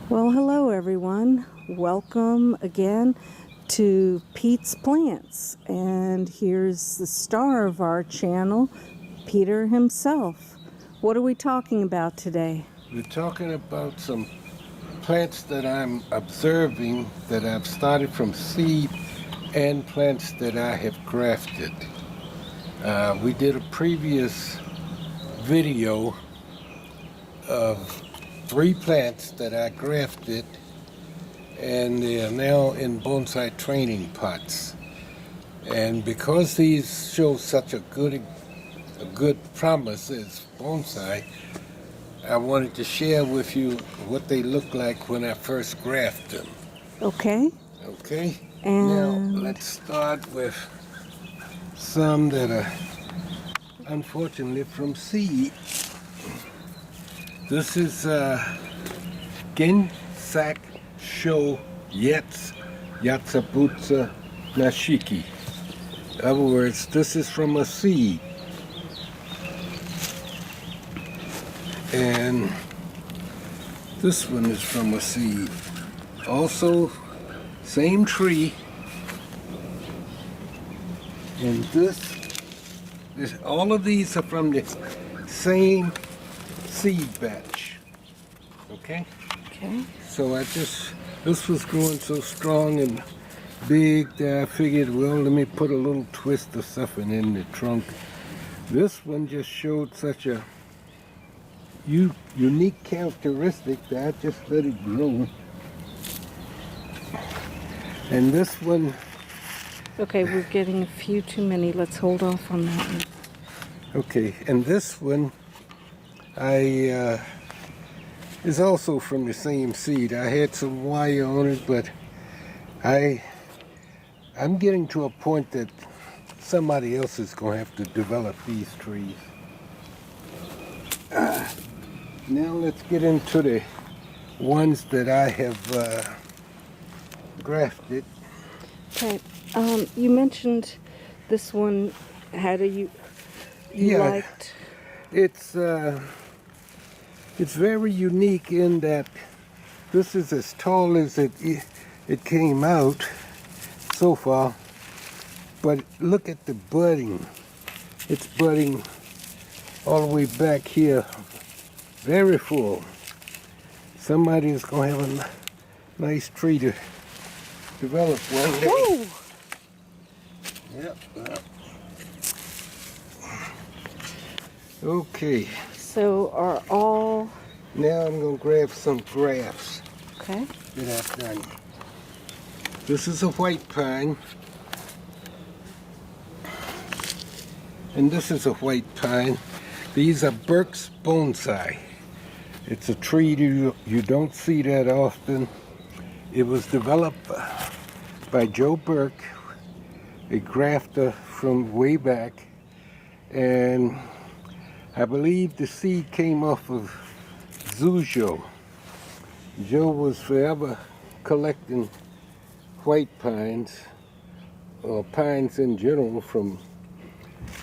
Well, hello everyone. Welcome again to Pete's Plants. And here's the star of our channel, Peter himself. What are we talking about today? We're talking about some plants that I'm observing that I've started from seed and plants that I have grafted. We did a previous video of 3 plants that I grafted, and they are now in bonsai training pots. And because these show such a good promise as bonsai, I wanted to share with you what they look like when I first graft them. Okay. Okay? And Now, let's start with some that are unfortunately from seed. This is Banshoho Yatsabutsa Nashiki. In other words, this is from a seed. And this one is from a seed. Also, same tree. And all of these are from the same seed batch. Okay? okay. So this was growing so strong and big that I figured, well, let me put a little twist of something in the trunk. This one just showed such a unique characteristic that I just let it grow. And this one... Okay, we're getting a few too many. Let's hold off on that one. Okay, and this one is also from the same seed. I had some wire on it, but I'm getting to a point that somebody else is going to have to develop these trees. Now let's get into the ones that I have grafted. Okay. You mentioned this one had you liked. It's very unique in that this is as tall as it came out so far, but look at the budding. It's budding all the way back here, very full. Somebody is going to have a nice tree to develop one day. Whoa! Yep. Okay. So are all... Now I'm going to grab some grafts Okay. that I've done. This is a white pine. And this is a white pine. These are Burke's Bonsai. It's a tree you don't see that often. It was developed by Joe Burke, a grafter from way back, and I believe the seed came off of Zuzhou. Joe was forever collecting white pines, or pines in general, from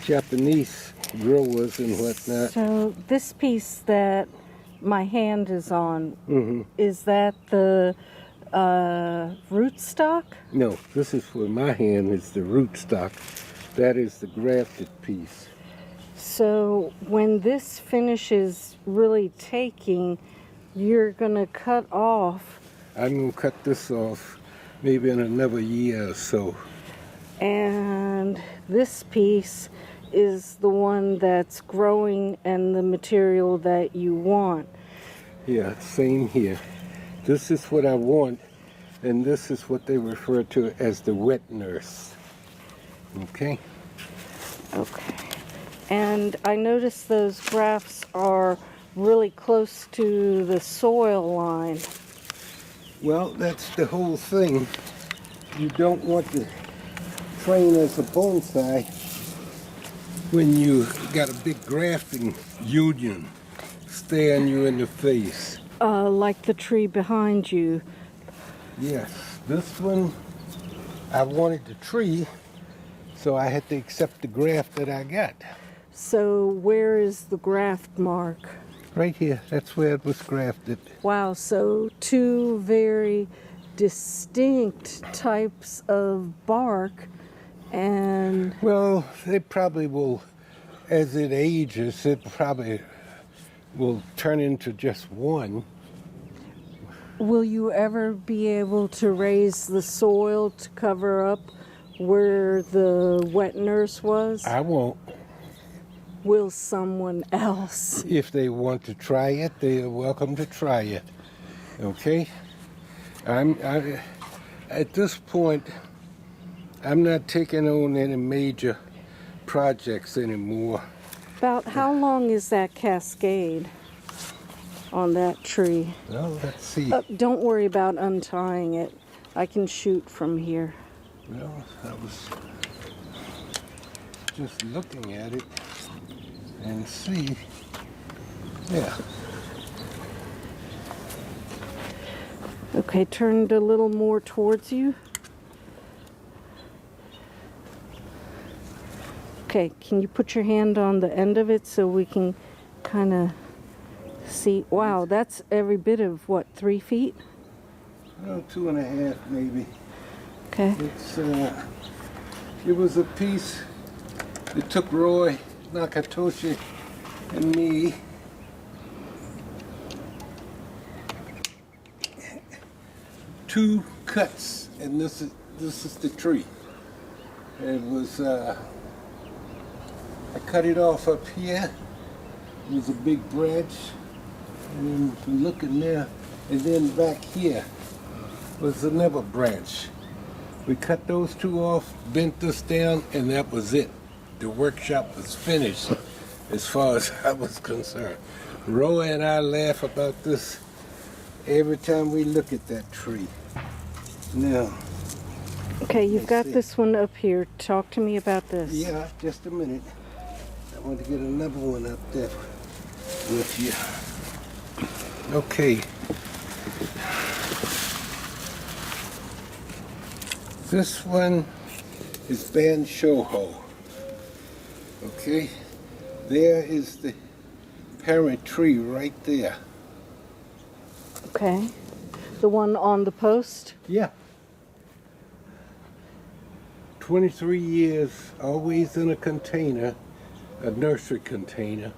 Japanese growers and whatnot. So this piece that my hand is on, Mm-hmm. is that the rootstock? No, this is for my hand, it's the rootstock. That is the grafted piece. So when this finishes really taking, you're going to cut off. I'm going to cut this off maybe in another year or so. And this piece is the one that's growing and the material that you want. Yeah, same here. This is what I want, and this is what they refer to as the wet nurse. Okay? Okay. And I noticed those grafts are really close to the soil line. Well, that's the whole thing. You don't want to train as a bonsai when you got a big grafting union staring you in the face. Like the tree behind you. Yes, this one, I wanted the tree, so I had to accept the graft that I got. So where is the graft mark? Right here, that's where it was grafted. Wow, so two very distinct types of bark, and Well, they probably will, as it ages, it probably will turn into just one. will you ever be able to raise the soil to cover up where the wet nurse was? I won't. Will someone else? If they want to try it, they are welcome to try it. Okay? At this point, I'm not taking on any major projects anymore. About how long is that cascade on that tree? Well, let's see. Don't worry about untying it. I can shoot from here. Well, I was just looking at it and see. Yeah. Okay, turn it a little more towards you. Okay, can you put your hand on the end of it so we can kind of see? Wow, that's every bit of what, 3 feet? Well, 2.5 maybe. Okay. It was a piece. It took Roy Nakatoshi and me two cuts, and this is the tree. It was I cut it off up here. It was a big branch, and if you look in there, and then back here was another branch. We cut those two off, bent this down, and that was it. The workshop was finished as far as I was concerned. Roy and I laugh about this every time we look at that tree. Now, Okay, you've got this one up here. Talk to me about this. yeah, just a minute. I want to get another one up there with you. Okay. This one is Banshoho. Okay? There is the parent tree right there. Okay. The one on the post? Yeah. 23 years, always in a container, a nursery container.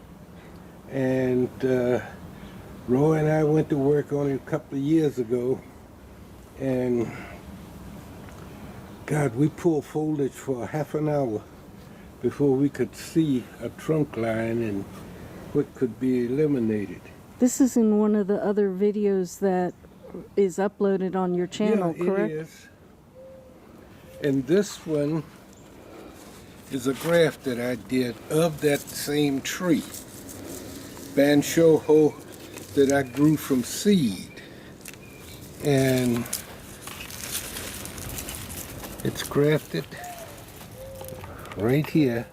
And Roy and I went to work on it a couple of years ago. And God, we pulled foliage for half an hour before we could see a trunk line and what could be eliminated. This is in one of the other videos that is uploaded on your channel, Yeah, correct? it is. And this one is a graft that I did of that same tree. Banshoho that I grew from seed. And it's grafted right here.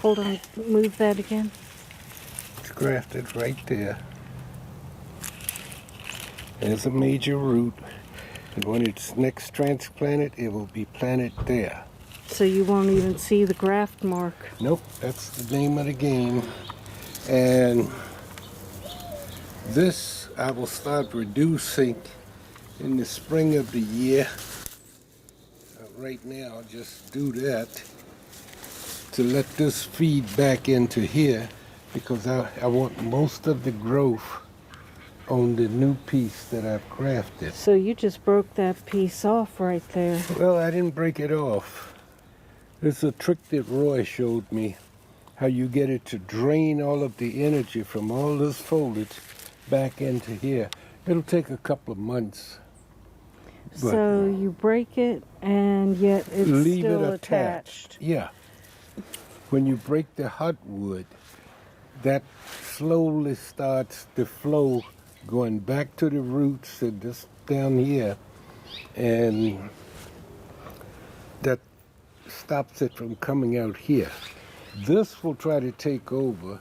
Hold on, move that again. It's grafted right there. There's a major root. And when it's next transplanted, it will be planted there. So you won't even see the graft mark. Nope, that's the name of the game. And this I will start reducing in the spring of the year. Right now, I'll just do that to let this feed back into here because I want most of the growth on the new piece that I've grafted. So you just broke that piece off right there. Well, I didn't break it off. There's a trick that Roy showed me, how you get it to drain all of the energy from all this foliage back into here. It'll take a couple of months. So you break it and yet it's leave still it attached. Yeah. When you break the hot wood, that slowly starts to flow going back to the roots and just down here, and that stops it from coming out here. This will try to take over,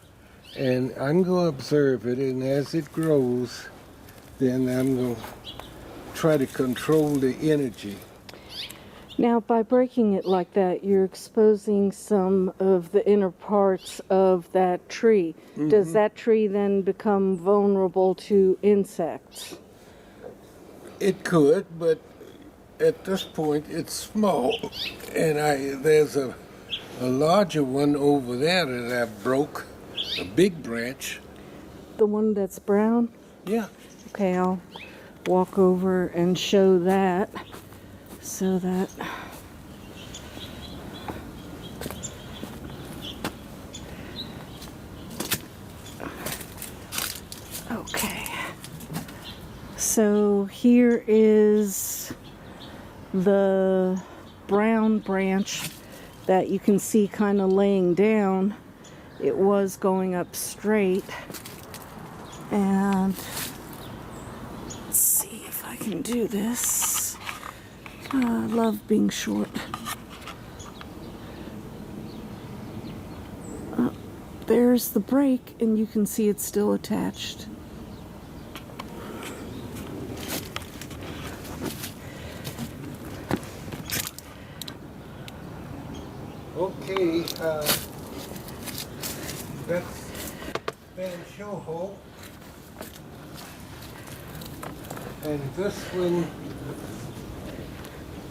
and I'm going to observe it, and as it grows, then I'm going to try to control the energy. Now, by breaking it like that, you're exposing some of the inner parts of that tree. Does that tree then become vulnerable to insects? It could, but at this point it's small. And there's a larger one over there that I broke, a big branch. The one that's brown? Yeah. Okay, I'll walk over and show that so that... Okay. So here is the brown branch that you can see kind of laying down. It was going up straight. And let's see if I can do this. I love being short. There's the break, and you can see it's still attached. Okay, that's Banshoho. And this one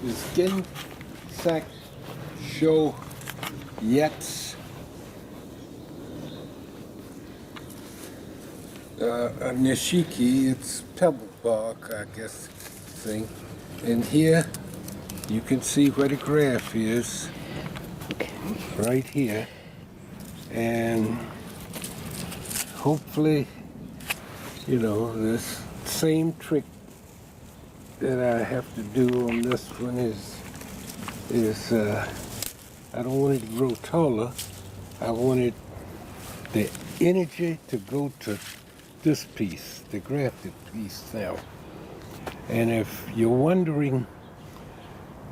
is Gensak Sho Yets. A Nishiki, it's pebble bark, I guess, thing. And here you can see where the graph is. Okay. Right here. And hopefully, you know, this same trick that I have to do on this one is I don't want it to grow taller. I wanted the energy to go to this piece, the grafted piece now. And if you're wondering,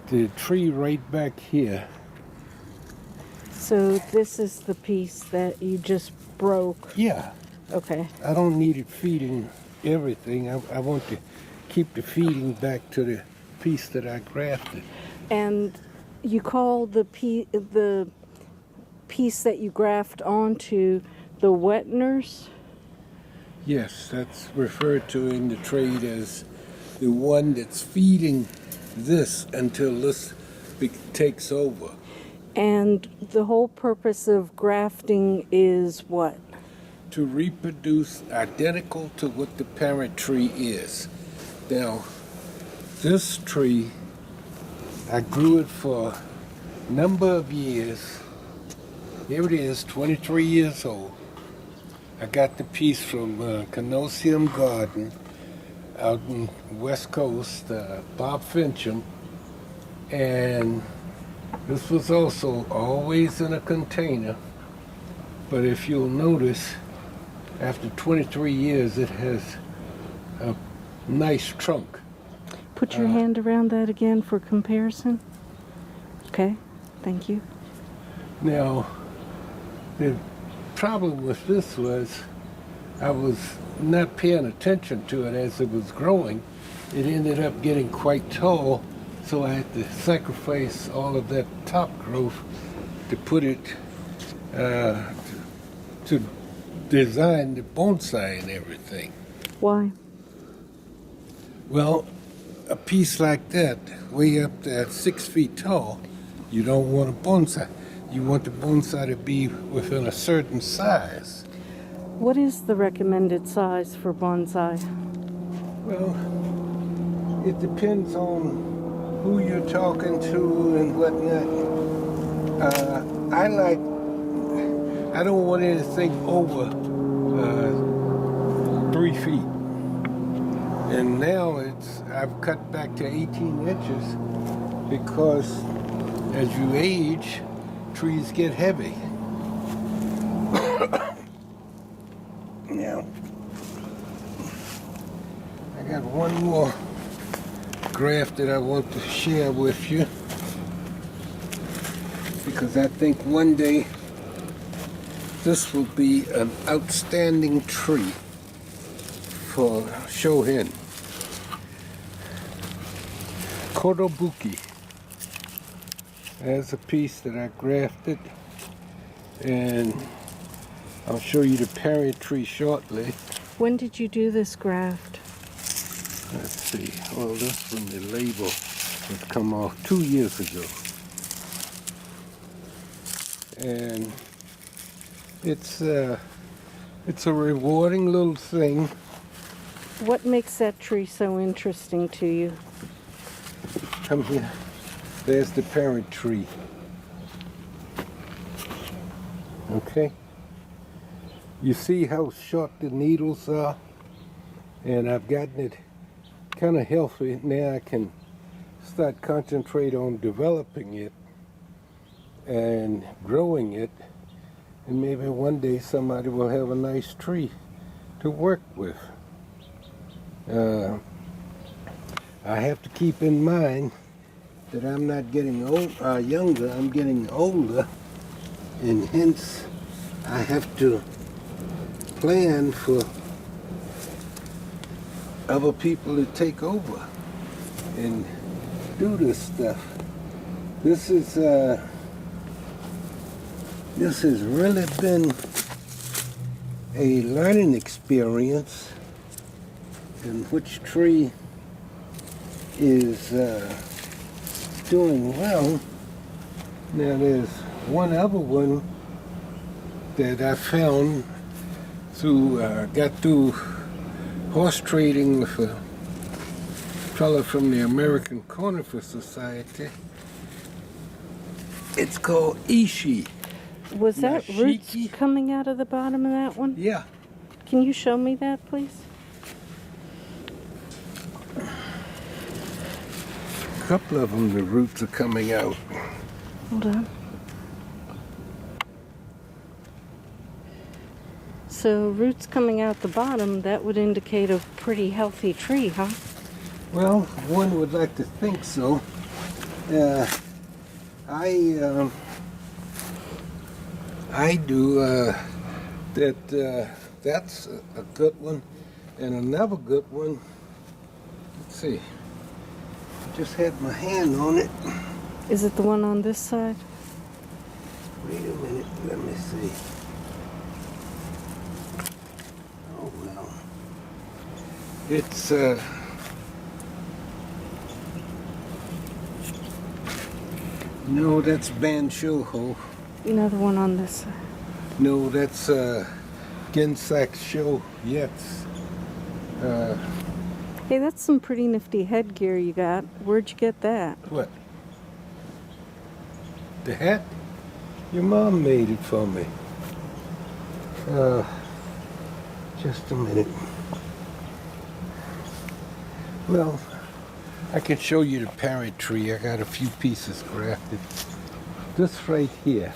the tree right back here. So this is the piece that you just broke. Yeah. Okay. I don't need it feeding everything. I want to keep the feeding back to the piece that I grafted. And you call the piece that you graft onto the wetners? Yes, that's referred to in the trade as the one that's feeding this until this takes over. And the whole purpose of grafting is what? To reproduce identical to what the parent tree is. Now, this tree, I grew it for a number of years. Here it is, 23 years old. I got the piece from Canosium Garden out in West Coast, Bob Fincham, and this was also always in a container. But if you'll notice, after 23 years, it has a nice trunk. Put your hand around that again for comparison. Okay, thank you. Now, the problem with this was I was not paying attention to it as it was growing. It ended up getting quite tall, so I had to sacrifice all of that top growth to put it to design the bonsai and everything. Why? Well, a piece like that, way up there, 6 feet tall, you don't want a bonsai. You want the bonsai to be within a certain size. What is the recommended size for bonsai? Well, it depends on who you're talking to and whatnot. I don't want anything over 3 feet. And now I've cut back to 18 inches because as you age, trees get heavy. Now, I got one more graft that I want to share with you because I think one day this will be an outstanding tree for Shohin. Kotobuki. There's a piece that I grafted, and I'll show you the parent tree shortly. When did you do this graft? Let's see. Well, this one, the label has come off 2 years ago. And it's a rewarding little thing. What makes that tree so interesting to you? Come here. There's the parent tree. Okay? You see how short the needles are? And I've gotten it kind of healthy. Now I can start concentrate on developing it and growing it. And maybe one day somebody will have a nice tree to work with. I have to keep in mind that I'm not getting younger, I'm getting older, and hence I have to plan for other people to take over and do this stuff. This has really been a learning experience in which tree is doing well. Now there's one other one that I found got through horse trading with a fellow from the American Conifer Society. It's called Ishi. Was that roots Nashiki. coming out of the bottom of that one? Yeah. Can you show me that, please? A couple of them, the roots are coming out. Hold on. So roots coming out the bottom, that would indicate a pretty healthy tree, huh? Well, one would like to think so. I do that's a good one, and another good one. Let's see. I just had my hand on it. Is it the one on this side? Wait a minute. Let me see. Oh well. It's no, that's Banshoho. Another one on this side. No, that's Gensak Show Yets. Hey, that's some pretty nifty headgear you got. Where'd you get that? What? The hat? Your mom made it for me. Just a minute. Well, I can show you the parent tree. I got a few pieces grafted. This right here,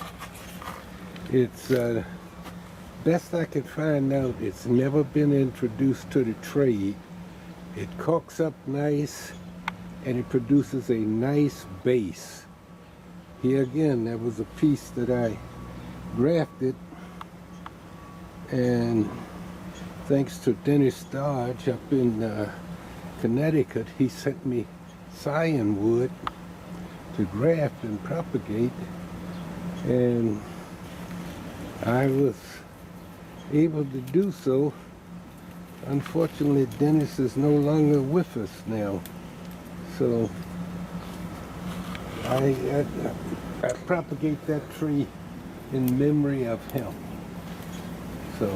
it's best I can find out, it's never been introduced to the trade. It caulks up nice and it produces a nice base. Here again, there was a piece that I grafted, and thanks to Dennis Dodge up in Connecticut, he sent me scion wood to graft and propagate, and I was able to do so. Unfortunately, Dennis is no longer with us now, so I propagate that tree in memory of him. So,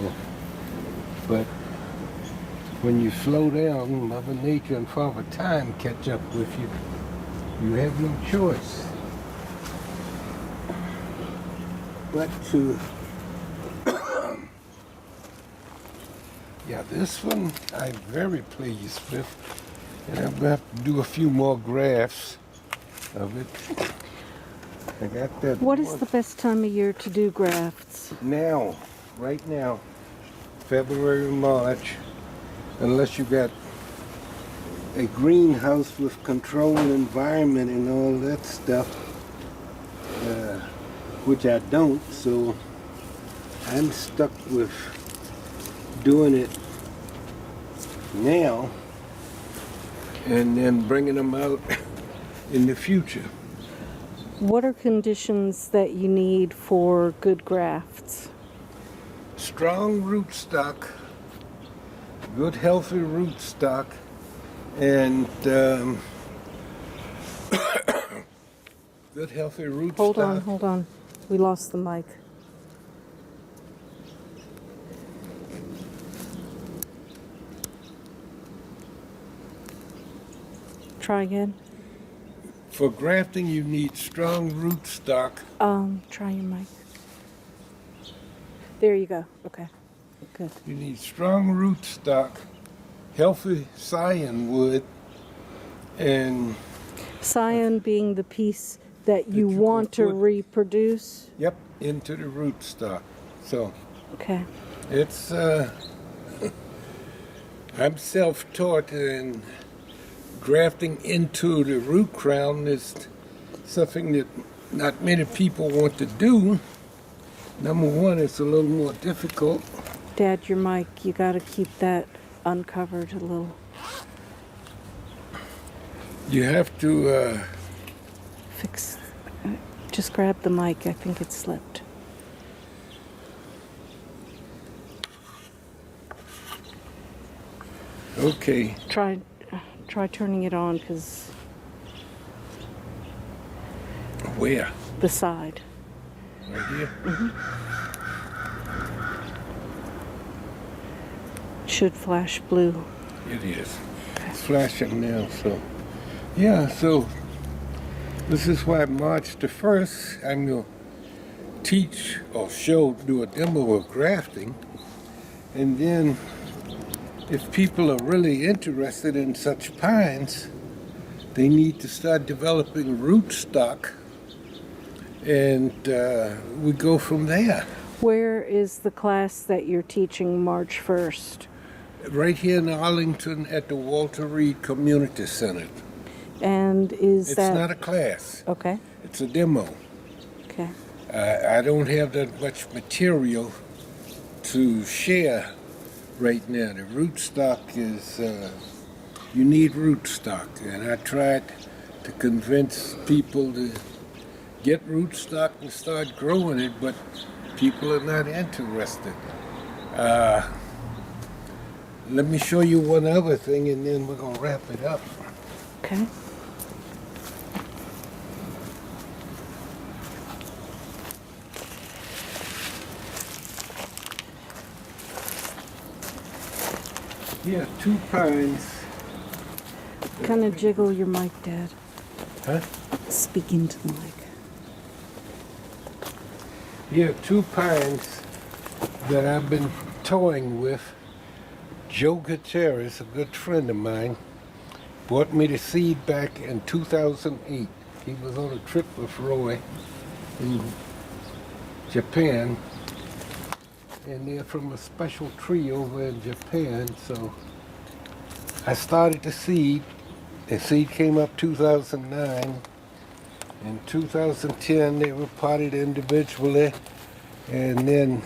but when you slow down, Mother Nature and Father Time catch up with you. You have no choice but to yeah, this one I'm very pleased with, and I'm gonna have to do a few more grafts of it. I got that. What is the best time of year to do grafts? Now, right now, February, March, unless you got a greenhouse with controlled environment and all that stuff, which I don't, so I'm stuck with doing it now and then bringing them out in the future. What are conditions that you need for good grafts? Strong rootstock, good healthy rootstock, and good healthy rootstock. Hold on. We lost the mic. Try again. For grafting, you need strong rootstock. Try your mic. There you go. Okay. Good. You need strong rootstock, healthy scion wood, and Scion being the piece that you you want to put- reproduce. yep, into the rootstock. So Okay. it's I'm self-taught, and grafting into the root crown is something that not many people want to do. Number one, it's a little more difficult. Dad, your mic, you got to keep that uncovered a little. You have to Fix. Just grab the mic. I think it slipped. okay. Try turning it on, because Where? the side. Right here? Should flash blue. It is. It's flashing now, so. Yeah, so this is why March the 1st, I'm going to teach or do a demo of grafting. And then if people are really interested in such pines, they need to start developing rootstock, and we go from there. Where is the class that you're teaching March 1st? Right here in Arlington at the Walter Reed Community Center. And is It's that... not a class. Okay. It's a demo. Okay. I don't have that much material to share right now. The rootstock is, you need rootstock. And I tried to convince people to get rootstock and start growing it, but people are not interested. Let me show you one other thing, and then we're going to wrap it up. Okay. Here, 2 pines. Kind of jiggle your mic, Dad. Huh? Speak into the mic. Here, 2 pines that I've been toying with. Joe Gutierrez, a good friend of mine, bought me the seed back in 2008. He was on a trip with Roy in Japan, and they're from a special tree over in Japan, so I started the seed. The seed came up 2009. In 2010, they were potted individually, and then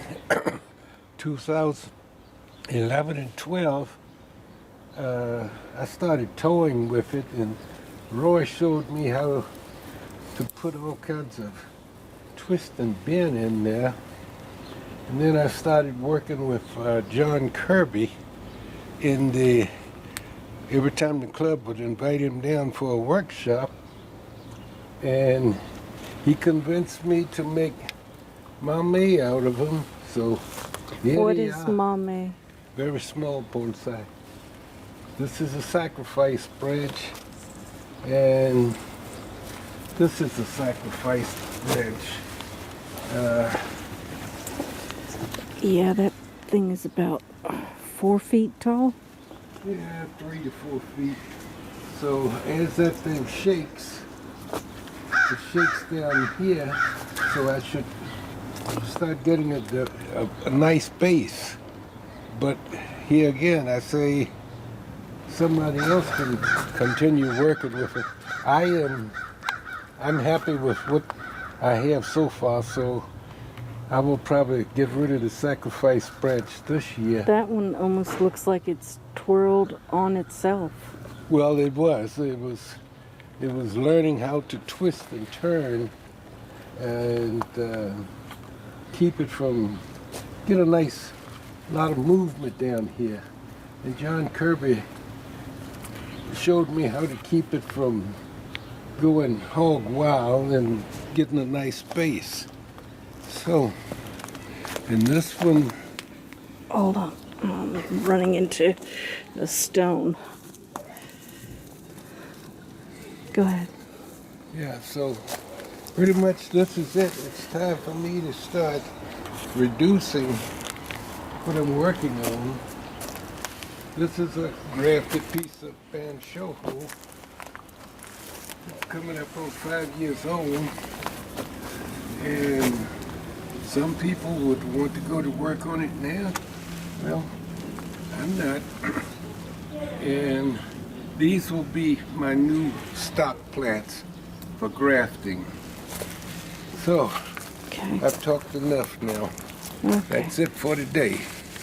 2011 and 12, I started toying with it, and Roy showed me how to put all kinds of twist and bend in there. And then I started working with John Kirby every time the club would invite him down for a workshop, and he convinced me to make mame out of them. So here What they is are. mame? Very small bonsai. This is a sacrifice branch, and this is a sacrifice branch. Yeah, that thing is about 4 feet tall. Yeah, 3 to 4 feet. So as that thing shakes, it shakes down here, so I should start getting a nice base. But here again, I say somebody else can continue working with it. I'm happy with what I have so far, so I will probably get rid of the sacrifice branch this year. That one almost looks like it's twirled on itself. Well, it was learning how to twist and turn and keep it from, get a nice lot of movement down here. And John Kirby showed me how to keep it from going hog wild and getting a nice base. So, and this one, Hold on. I'm running into a stone. Go ahead. yeah, so pretty much this is it. It's time for me to start reducing what I'm working on. This is a grafted piece of Banshoho. It's coming up on 5 years old. And some people would want to go to work on it now. Well, I'm not. And these will be my new stock plants for grafting. So, Okay. I've talked enough now. Okay. That's it for today.